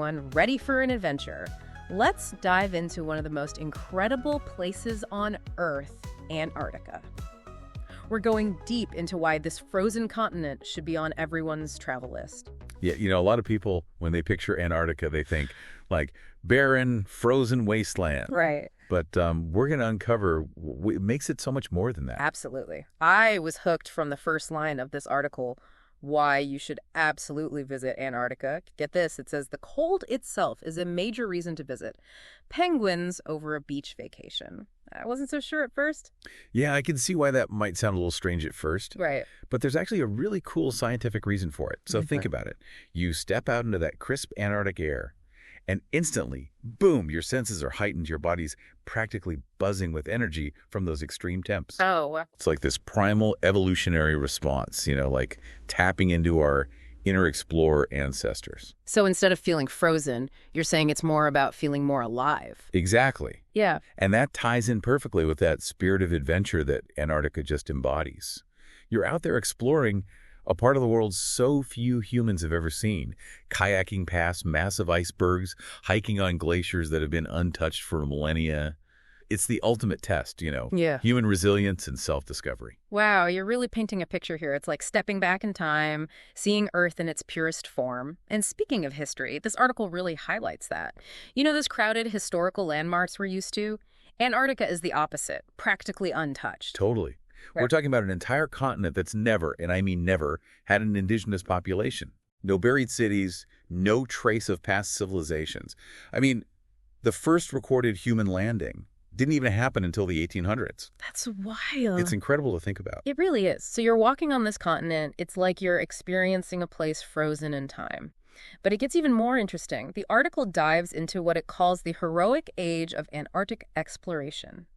everyone, ready for an adventure. Let's dive into one of the most incredible places on Earth, Antarctica. We're going deep into why this frozen continent should be on everyone's travel list. Yeah, a lot of people, when they picture Antarctica, they think like barren, frozen wasteland. Right. But we're going to uncover what makes it so much more than that. Absolutely. I was hooked from the first line of this article, why you should absolutely visit Antarctica. Get this, it says the cold itself is a major reason to visit. Penguins over a beach vacation. I wasn't so sure at first. Yeah, I can see why that might sound a little strange at first. Right. But there's actually a really cool scientific reason for it. So think about it. You step out into that crisp Antarctic air, and instantly, boom, your senses are heightened. Your body's practically buzzing with energy from those extreme temps. Oh. It's like this primal evolutionary response, like tapping into our inner explorer ancestors. So instead of feeling frozen, you're saying it's more about feeling more alive. Exactly. Yeah. And that ties in perfectly with that spirit of adventure that Antarctica just embodies. You're out there exploring a part of the world so few humans have ever seen, kayaking past massive icebergs, hiking on glaciers that have been untouched for millennia. It's the ultimate test, Yeah. human resilience and self-discovery. Wow, you're really painting a picture here. It's like stepping back in time, seeing Earth in its purest form. And speaking of history, this article really highlights that. Those crowded historical landmarks we're used to? Antarctica is the opposite, practically untouched. Totally. Right. We're talking about an entire continent that's never, and I mean never, had an indigenous population. No buried cities, no trace of past civilizations. I mean, the first recorded human landing didn't even happen until the 1800s. That's wild. It's incredible to think about. It really is. So you're walking on this continent. It's like you're experiencing a place frozen in time. But it gets even more interesting. The article dives into what it calls the heroic age of Antarctic exploration.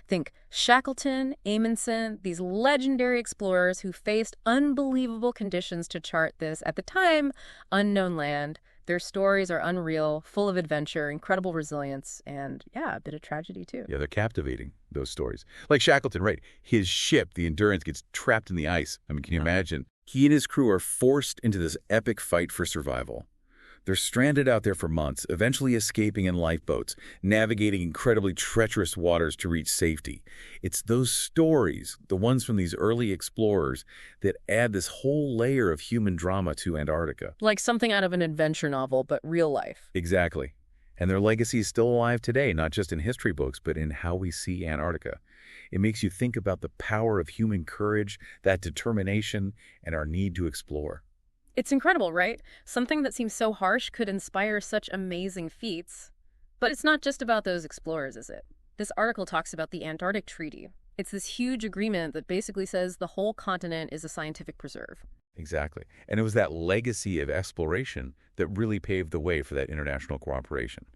Think Shackleton, Amundsen, these legendary explorers who faced unbelievable conditions to chart this, at the time, unknown land. Their stories are unreal, full of adventure, incredible resilience, and, a bit of tragedy, too. Yeah, they're captivating, those stories. Like Shackleton, right? His ship, the Endurance, gets trapped in the ice. I mean, can you imagine? He and his crew are forced into this epic fight for survival. They're stranded out there for months, eventually escaping in lifeboats, navigating incredibly treacherous waters to reach safety. It's those stories, the ones from these early explorers, that add this whole layer of human drama to Antarctica. Like something out of an adventure novel, but real life. Exactly. And their legacy is still alive today, not just in history books, but in how we see Antarctica. It makes you think about the power of human courage, that determination, and our need to explore. It's incredible, right? Something that seems so harsh could inspire such amazing feats. But it's not just about those explorers, is it? This article talks about the Antarctic Treaty. It's this huge agreement that basically says the whole continent is a scientific preserve. Exactly. And it was that legacy of exploration that really paved the way for that international cooperation.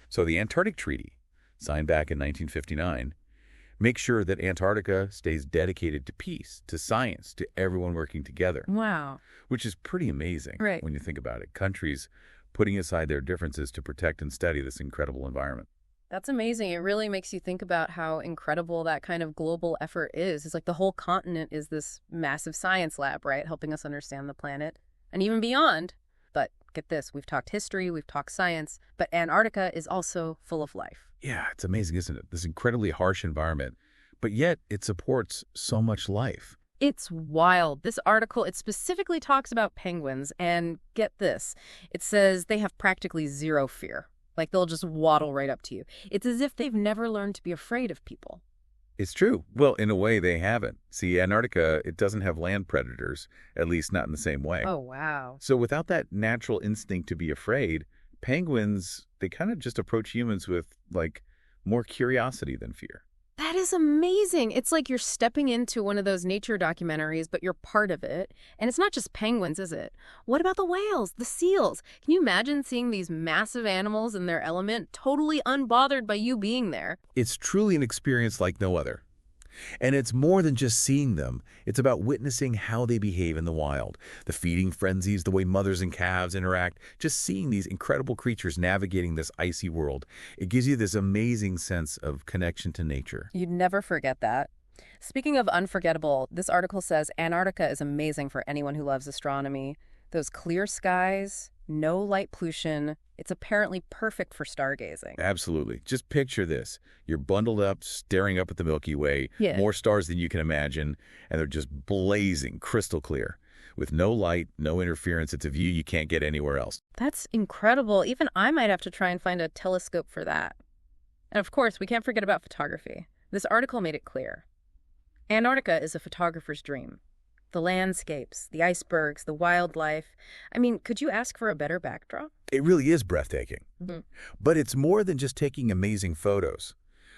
So the Antarctic Treaty, signed back in 1959, makes sure that Antarctica stays dedicated to peace, to science, to everyone working together. Wow. Which is pretty amazing when you think about it. Countries putting aside their differences to protect and study this incredible environment. That's amazing. It really makes you think about how incredible that kind of global effort is. It's like the whole continent is this massive science lab, right? Helping us understand the planet and even beyond. But get this, we've talked history, we've talked science, but Antarctica is also full of life. Yeah, it's amazing, isn't it? This incredibly harsh environment, but yet it supports so much life. It's wild. This article, it specifically talks about penguins, and get this, it says they have practically zero fear. Like they'll just waddle right up to you. It's as if they've never learned to be afraid of people. It's true. Well, in a way, they haven't. See, Antarctica, it doesn't have land predators, at least not in the same way. Oh, wow. So without that natural instinct to be afraid, penguins, they kind of just approach humans with, more curiosity than fear. That is amazing. It's like you're stepping into one of those nature documentaries, but you're part of it. And it's not just penguins, is it? What about the whales, the seals? Can you imagine seeing these massive animals in their element, totally unbothered by you being there? It's truly an experience like no other. And it's more than just seeing them. It's about witnessing how they behave in the wild. The feeding frenzies, the way mothers and calves interact, just seeing these incredible creatures navigating this icy world. It gives you this amazing sense of connection to nature. You'd never forget that. Speaking of unforgettable, this article says Antarctica is amazing for anyone who loves astronomy. Those clear skies, no light pollution, It's apparently perfect for stargazing. Absolutely. Just picture this. You're bundled up, staring up at the Milky Way, Yeah. more stars than you can imagine, and they're just blazing crystal clear. With no light, no interference, it's a view you can't get anywhere else. That's incredible. Even I might have to try and find a telescope for that. And of course, we can't forget about photography. This article made it clear. Antarctica is a photographer's dream. The landscapes, the icebergs, the wildlife. I mean, could you ask for a better backdrop? It really is breathtaking. Mm-hmm. But it's more than just taking amazing photos.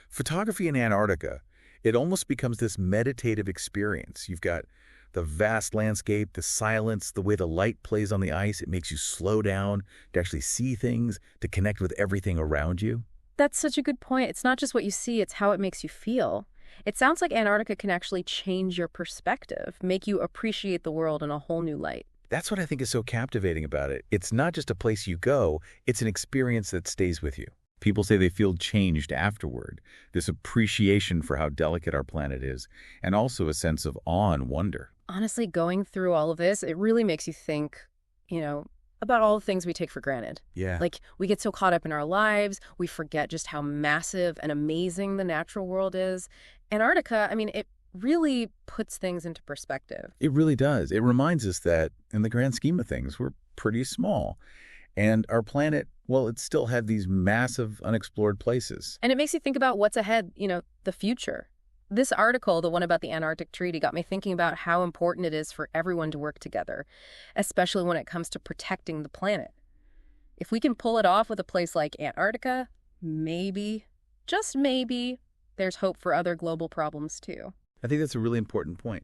Photography in Antarctica, it almost becomes this meditative experience. You've got the vast landscape, the silence, the way the light plays on the ice. It makes you slow down to actually see things, to connect with everything around you. That's such a good point. It's not just what you see, it's how it makes you feel. It sounds like Antarctica can actually change your perspective, make you appreciate the world in a whole new light. That's what I think is so captivating about it. It's not just a place you go, it's an experience that stays with you. People say they feel changed afterward, this appreciation for how delicate our planet is, and also a sense of awe and wonder. Honestly, going through all of this, it really makes you think, about all the things we take for granted. Yeah. Like, we get so caught up in our lives, we forget just how massive and amazing the natural world is. Antarctica, I mean, it really puts things into perspective. It really does. It reminds us that, in the grand scheme of things, we're pretty small. And our planet, well, it still had these massive unexplored places. And it makes you think about what's ahead, the future. This article, the one about the Antarctic Treaty, got me thinking about how important it is for everyone to work together, especially when it comes to protecting the planet. If we can pull it off with a place like Antarctica, maybe, just maybe, there's hope for other global problems too. I think that's a really important point.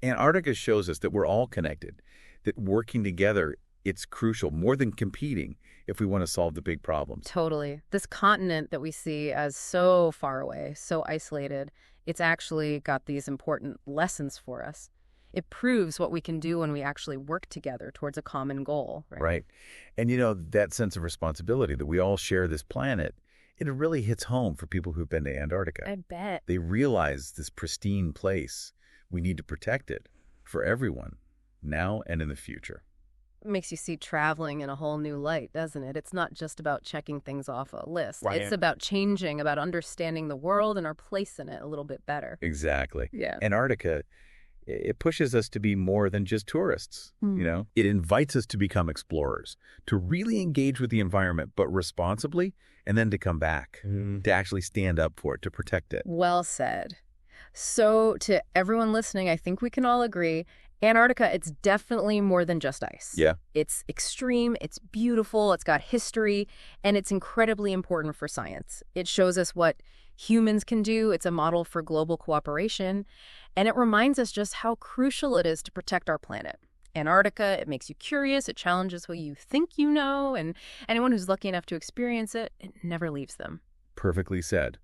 Antarctica shows us that we're all connected, that working together, it's crucial, more than competing, if we want to solve the big problems. Totally. This continent that we see as so far away, so isolated, it's actually got these important lessons for us. It proves what we can do when we actually work together towards a common goal. Right. And that sense of responsibility that we all share this planet, it really hits home for people who've been to Antarctica. I bet. They realize this pristine place. We need to protect it for everyone, now and in the future. It makes you see traveling in a whole new light, doesn't it? It's not just about checking things off a list. Right. It's about changing, about understanding the world and our place in it a little bit better. Exactly. Yeah. Antarctica, it pushes us to be more than just tourists. It invites us to become explorers, to really engage with the environment, but responsibly, and then to come back, to actually stand up for it, to protect it. Well said. So to everyone listening, I think we can all agree, Antarctica, it's definitely more than just ice. Yeah. It's extreme, it's beautiful, it's got history, and it's incredibly important for science. It shows us what humans can do. It's a model for global cooperation, and it reminds us just how crucial it is to protect our planet. Antarctica, it makes you curious, it challenges what you think you know, and anyone who's lucky enough to experience it, it never leaves them. Perfectly said.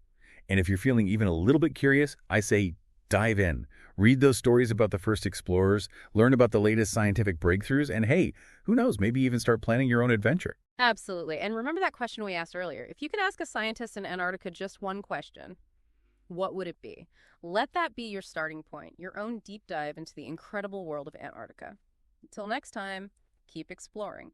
And if you're feeling even a little bit curious, I say dive in. Read those stories about the first explorers, learn about the latest scientific breakthroughs, and hey, who knows, maybe even start planning your own adventure. Absolutely. And remember that question we asked earlier. If you could ask a scientist in Antarctica just one question, what would it be? Let that be your starting point, your own deep dive into the incredible world of Antarctica. Until next time, keep exploring.